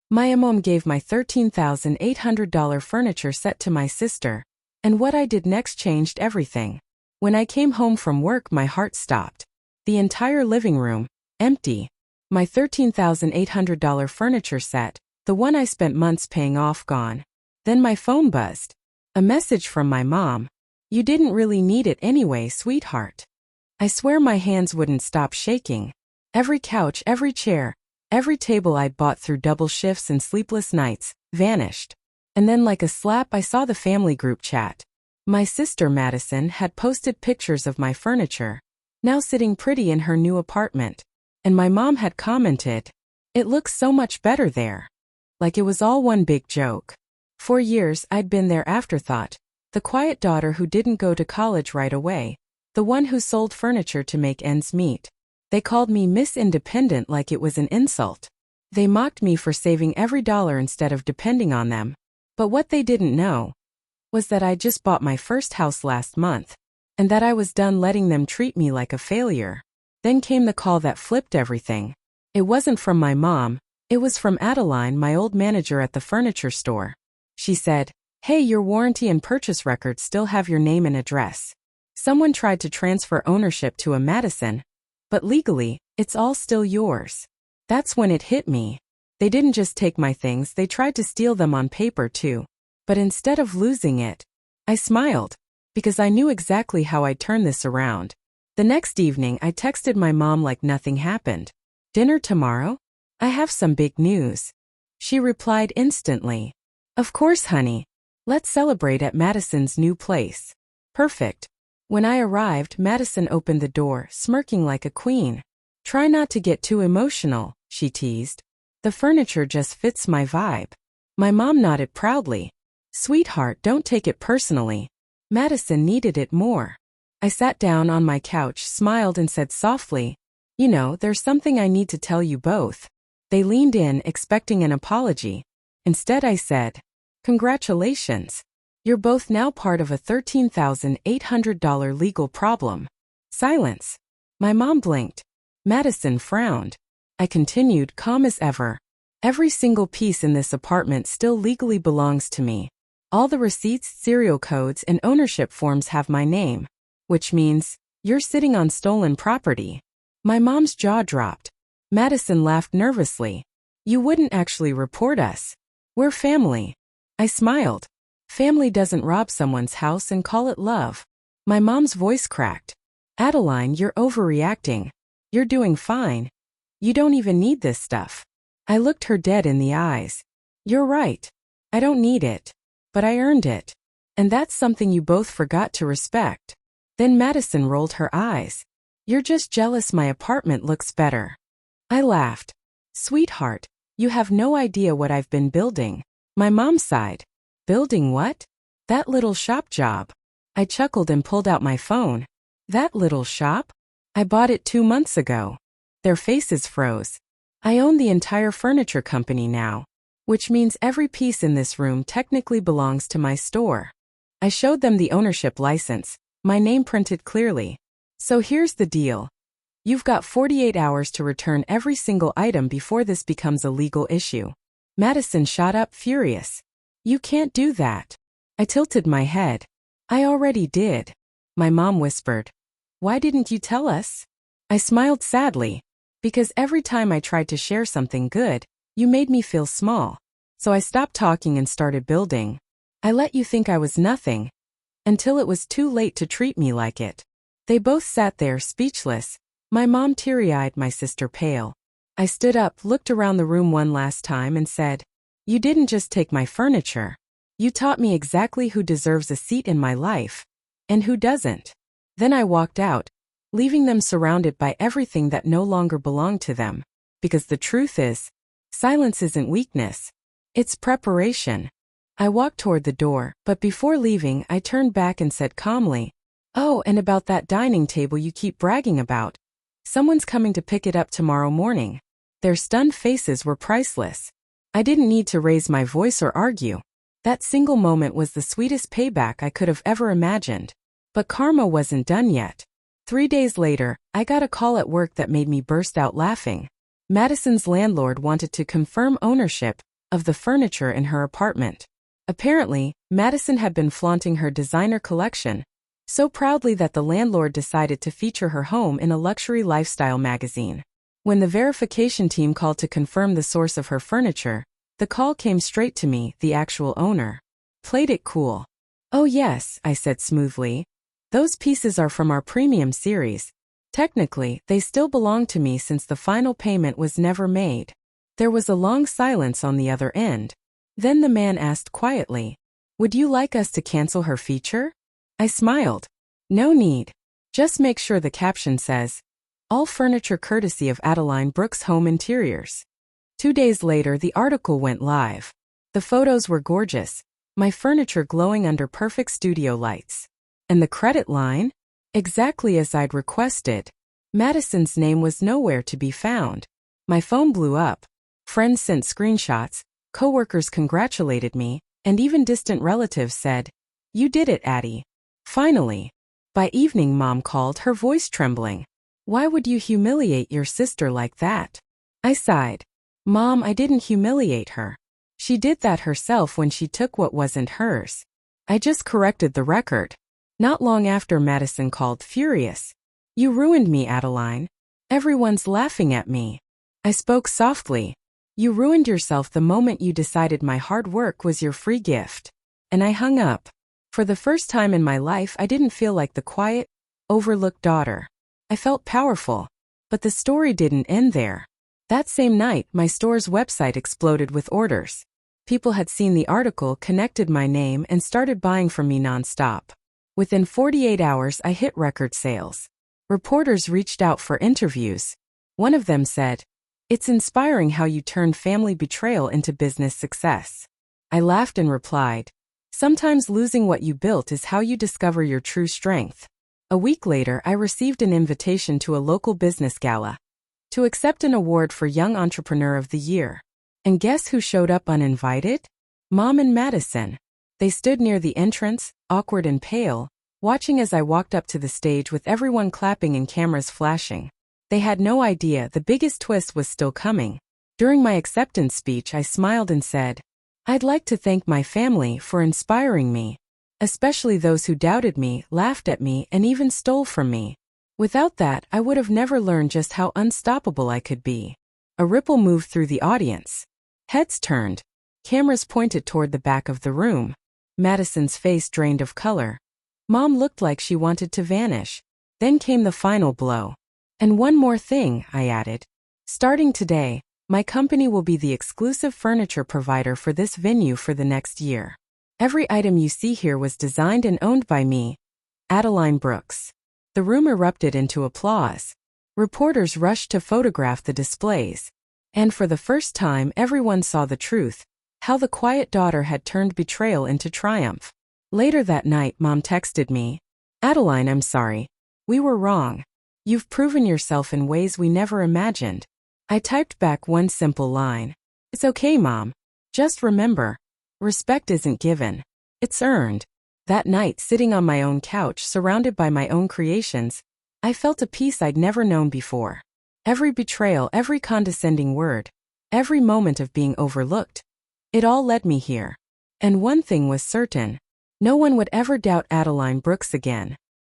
My mom gave my $13,800 furniture set to my sister, and what I did next changed everything. When I came home from work, my heart stopped. The entire living room, empty. My $13,800 furniture set, the one I spent months paying off, gone. Then my phone buzzed. A message from my mom. "You didn't really need it anyway, sweetheart." I swear my hands wouldn't stop shaking. Every couch, every chair, every table I'd bought through double shifts and sleepless nights vanished. And then like a slap, I saw the family group chat. My sister Madison had posted pictures of my furniture, now sitting pretty in her new apartment. And my mom had commented, "It looks so much better there." Like it was all one big joke. For years I'd been their afterthought, the quiet daughter who didn't go to college right away, the one who sold furniture to make ends meet. They called me Miss Independent like it was an insult. They mocked me for saving every dollar instead of depending on them. But what they didn't know was that I just bought my first house last month, and that I was done letting them treat me like a failure. Then came the call that flipped everything. It wasn't from my mom, it was from Adeline, my old manager at the furniture store. She said, "Hey, your warranty and purchase records still have your name and address. Someone tried to transfer ownership to a Madison, but legally, it's all still yours." That's when it hit me. They didn't just take my things, they tried to steal them on paper too. But instead of losing it, I smiled, because I knew exactly how I'd turn this around. The next evening, I texted my mom like nothing happened. "Dinner tomorrow? I have some big news." She replied instantly, "Of course, honey. Let's celebrate at Madison's new place." Perfect. When I arrived, Madison opened the door, smirking like a queen. "Try not to get too emotional," she teased. "The furniture just fits my vibe." My mom nodded proudly. "Sweetheart, don't take it personally. Madison needed it more." I sat down on my couch, smiled and said softly, "You know, there's something I need to tell you both." They leaned in, expecting an apology. Instead I said, "Congratulations. You're both now part of a $13,800 legal problem." Silence. My mom blinked. Madison frowned. I continued, calm as ever. "Every single piece in this apartment still legally belongs to me. All the receipts, serial codes, and ownership forms have my name. Which means, you're sitting on stolen property." My mom's jaw dropped. Madison laughed nervously. "You wouldn't actually report us. We're family." I smiled. "Family doesn't rob someone's house and call it love." My mom's voice cracked. "Adeline, you're overreacting. You're doing fine. You don't even need this stuff." I looked her dead in the eyes. "You're right. I don't need it. But I earned it. And that's something you both forgot to respect." Then Madison rolled her eyes. "You're just jealous my apartment looks better." I laughed. "Sweetheart, you have no idea what I've been building." My mom sighed. "Building what?" "That little shop job." I chuckled and pulled out my phone. "That little shop? I bought it 2 months ago." Their faces froze. "I own the entire furniture company now, which means every piece in this room technically belongs to my store." I showed them the ownership license, my name printed clearly. "So here's the deal. You've got 48 hours to return every single item before this becomes a legal issue." Madison shot up, furious. "You can't do that." I tilted my head. "I already did." My mom whispered, "Why didn't you tell us?" I smiled sadly. "Because every time I tried to share something good, you made me feel small. So I stopped talking and started building. I let you think I was nothing. Until it was too late to treat me like it." They both sat there, speechless. My mom teary-eyed, my sister pale. I stood up, looked around the room one last time and said, "You didn't just take my furniture. You taught me exactly who deserves a seat in my life, and who doesn't." Then I walked out, leaving them surrounded by everything that no longer belonged to them. Because the truth is, silence isn't weakness. It's preparation. I walked toward the door, but before leaving, I turned back and said calmly, "Oh, and about that dining table you keep bragging about. Someone's coming to pick it up tomorrow morning." Their stunned faces were priceless. I didn't need to raise my voice or argue. That single moment was the sweetest payback I could have ever imagined. But karma wasn't done yet. 3 days later, I got a call at work that made me burst out laughing. Madison's landlord wanted to confirm ownership, of the furniture in her apartment. Apparently, Madison had been flaunting her designer collection so proudly that the landlord decided to feature her home in a luxury lifestyle magazine. When the verification team called to confirm the source of her furniture, the call came straight to me, the actual owner. Played it cool. "Oh yes," I said smoothly. "Those pieces are from our premium series. Technically, they still belong to me since the final payment was never made." There was a long silence on the other end. Then the man asked quietly, "Would you like us to cancel her feature?" I smiled. "No need. Just make sure the caption says, 'All furniture courtesy of Adeline Brooks Home Interiors.'" 2 days later, the article went live. The photos were gorgeous, my furniture glowing under perfect studio lights. And the credit line? Exactly as I'd requested. Madison's name was nowhere to be found. My phone blew up. Friends sent screenshots, coworkers congratulated me, and even distant relatives said, "You did it, Addie. Finally." By evening, Mom called, her voice trembling. "Why would you humiliate your sister like that?" I sighed. "Mom, I didn't humiliate her. She did that herself when she took what wasn't hers. I just corrected the record." Not long after, Madison called, furious. "You ruined me, Adeline. Everyone's laughing at me." I spoke softly. "You ruined yourself the moment you decided my hard work was your free gift." And I hung up. For the first time in my life, I didn't feel like the quiet, overlooked daughter. I felt powerful. But the story didn't end there. That same night, my store's website exploded with orders. People had seen the article, connected my name, and started buying from me nonstop. Within 48 hours, I hit record sales. Reporters reached out for interviews. One of them said, "It's inspiring how you turned family betrayal into business success." I laughed and replied, "Sometimes losing what you built is how you discover your true strength." A week later, I received an invitation to a local business gala to accept an award for Young Entrepreneur of the Year. And guess who showed up uninvited? Mom and Madison. They stood near the entrance, awkward and pale, watching as I walked up to the stage with everyone clapping and cameras flashing. They had no idea the biggest twist was still coming. During my acceptance speech, I smiled and said, "I'd like to thank my family for inspiring me, especially those who doubted me, laughed at me, and even stole from me. Without that, I would have never learned just how unstoppable I could be." A ripple moved through the audience. Heads turned. Cameras pointed toward the back of the room. Madison's face drained of color. Mom looked like she wanted to vanish. Then came the final blow. "And one more thing," I added. "Starting today, my company will be the exclusive furniture provider for this venue for the next year. Every item you see here was designed and owned by me, Adeline Brooks." The room erupted into applause. Reporters rushed to photograph the displays. And for the first time, everyone saw the truth, how the quiet daughter had turned betrayal into triumph. Later that night, Mom texted me, "Adeline, I'm sorry. We were wrong. You've proven yourself in ways we never imagined." I typed back one simple line. "It's okay, Mom. Just remember, respect isn't given. It's earned." That night, sitting on my own couch, surrounded by my own creations, I felt a peace I'd never known before. Every betrayal, every condescending word, every moment of being overlooked, it all led me here. And one thing was certain. No one would ever doubt Adeline Brooks again.